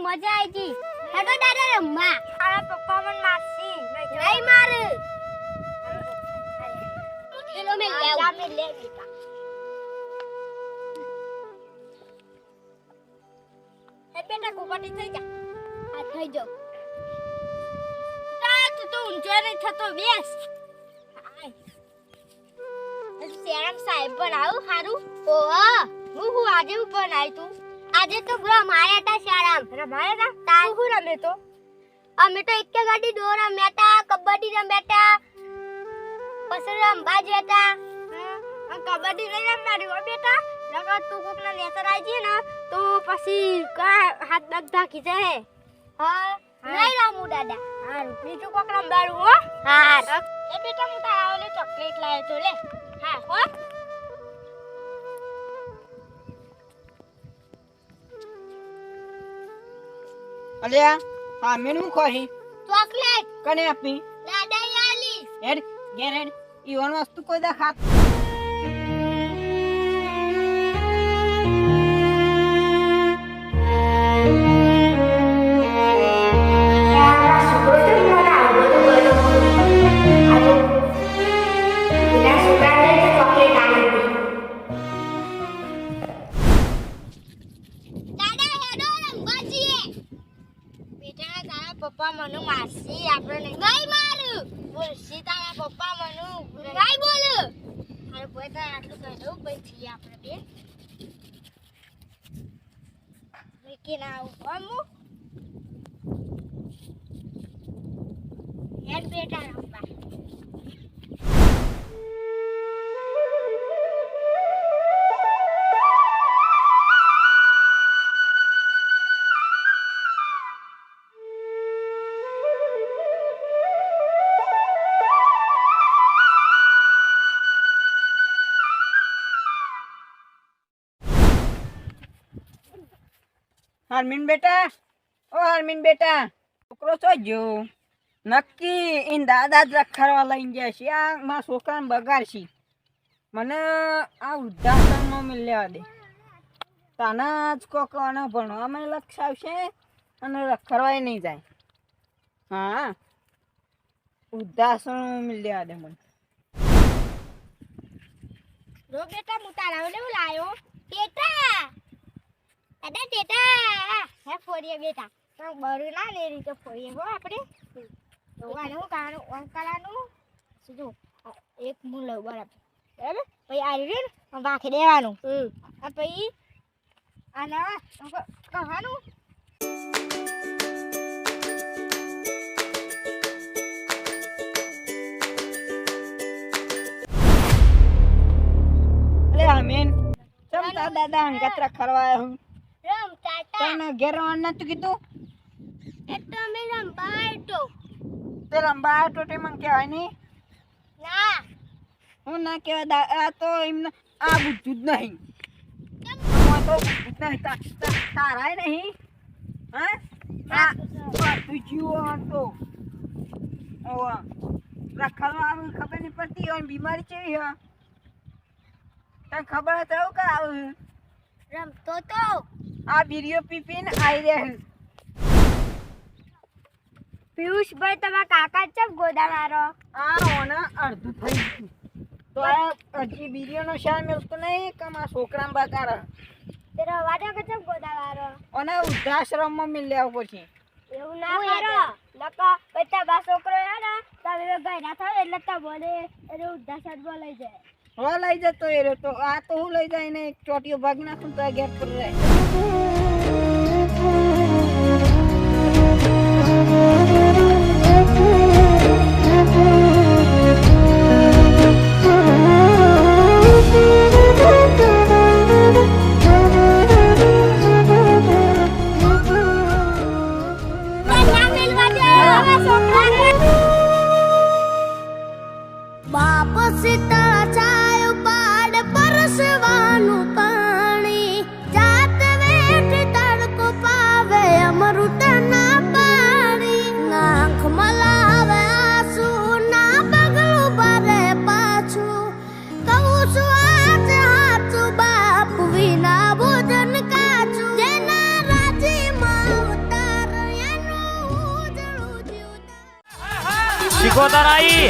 મજા આવી ગઈ. હેડો દાદા રમવા. તારા પપ્પા મને મારસી. નહીં મારે. ચલો મે લેવ. જા મે લે બેટા. હે બેટા કોપાટી થઈ જા. આ થઈ જાવ. તું ઊંચો નહીં થતો બેસ. શેરમ સાહેબ પણ આવું સારું. ઓહ હું આજે પણ આવી તું. આજે તો રમાયા હતા શાળામ. રમાયા હતા? તાર હું રમે તો? અમે તો એક ગાડી દોર રમ્યા હતા, કબડ્ડી રમ્યા હતા, પછી રમવા જતા. કબડ્ડી નહીં રમવાની હો બેટા. નકર તું કોકના નેતર આવી જઈએ ને તો પછી હાથ પગ ઢાકી જાય. હા નહીં રમું દાદા. હારું બીજું કોક રમવાનું હો. હા એ બેટા હું તારા ઓલે ચોકલેટ લાવ્યો તો લે. હા હો. અલ્યા હા મેનુ ખોહી ચોકલેટ કને આપી દાદા આલી. હેડ ઘેર હેડ ઈવન વસ્તુ કોઈ દેખાત પપ્પા મને મારસી. આપણે નહીં મારું. બોલસી તારા પપ્પા મને નહીં બોલ. અરે કોઈ તારે આટલું કહી દઉં ભાઈ છીએ આપણે બે. વિકી ના આવું હેડ બેટા રમવા. હરમીન બેટા ઓ હરમીન બેટા છોકરો છો જો નક્કી ઈન દાદા જ રખડવા લઈને જાય છે. આ મારા છોકરાને બગાડશી. મને આ વૃદ્ધાશ્રમમાં મિલ્યા દે તાના જ કોક ભણવામાં લક્ષ આવશે અને રખડવાય નહીં જાય. હા વૃદ્ધાશ્રમ મિલ્યા દે મને. રો બેટા હું તારા ઓલે લાયો બેટા. દાદા બેટા હે ફોડીએ બેટા. બરું ના લે રીતે ફોડીએ હો આપણે. જોવાનું કાનું અંકલાનું સીધું એક મું લઉં બરાબર. બરાબર પછી આ રીતે વાંખી દેવાનું. આ પછી આના કહાનું હરમીન ચમ તાર દાદા અંગત રખડવા હું રમતા હતા. તને ઘેર રવાનું નતું કીધું? એ તો અમે રમવા તો તે રંબા ટોટે મને કહેવાય નહીં. ના હું ના કહેવાય. આ તો એમને આ બુદ્ધું જ નહીં. આમાં તો બુદ્ધું જ નહીં. તારાય નહીં. હા આ તું જીવો તો રખડવા આવું ખબર નહીં પડતી હોય. બીમારી કેવી હોય તને ખબર તો કે આવું રમતો તો આ બીડીઓ પીપીને આવી રહ્યા. પિયુષભાઈ તમારા કાકા ચમ ગોદા મારો. આ ઓને અડધું થઈ ગયું તો આ હજી બીડીઓનો શાર મળતો નહીં કે મારા છોકરાને બગાડે. તે રવાડો કે ચમ ગોદા મારો. અને વૃદ્ધાશ્રમમાં મિલ્યા પછી એવું ના કરો. લકા પૈસા બા છોકરો હે ને તમે ગયડા થાવ એટલે તમને એને ઉદ્ધાસરમાં લઈ જાય. હો લઈ જતો એ રહ્યો તો આ તો હું લઈ જાય ને એક ચોટીઓ ભાગ નાખું તો આ ગેટ પર રહે. બાપ સીતા ચાય પાડ પરસવાનું પાણી જાત વેઠ તડકો પાવે અમૃત ના પાણી નાખ મલાવે આસુ ના પગલું ભરે પાછું કહું છું આજ હાચું બાપ વિના ભોજન કાચું જેના રાજી માં ગોતરાઈ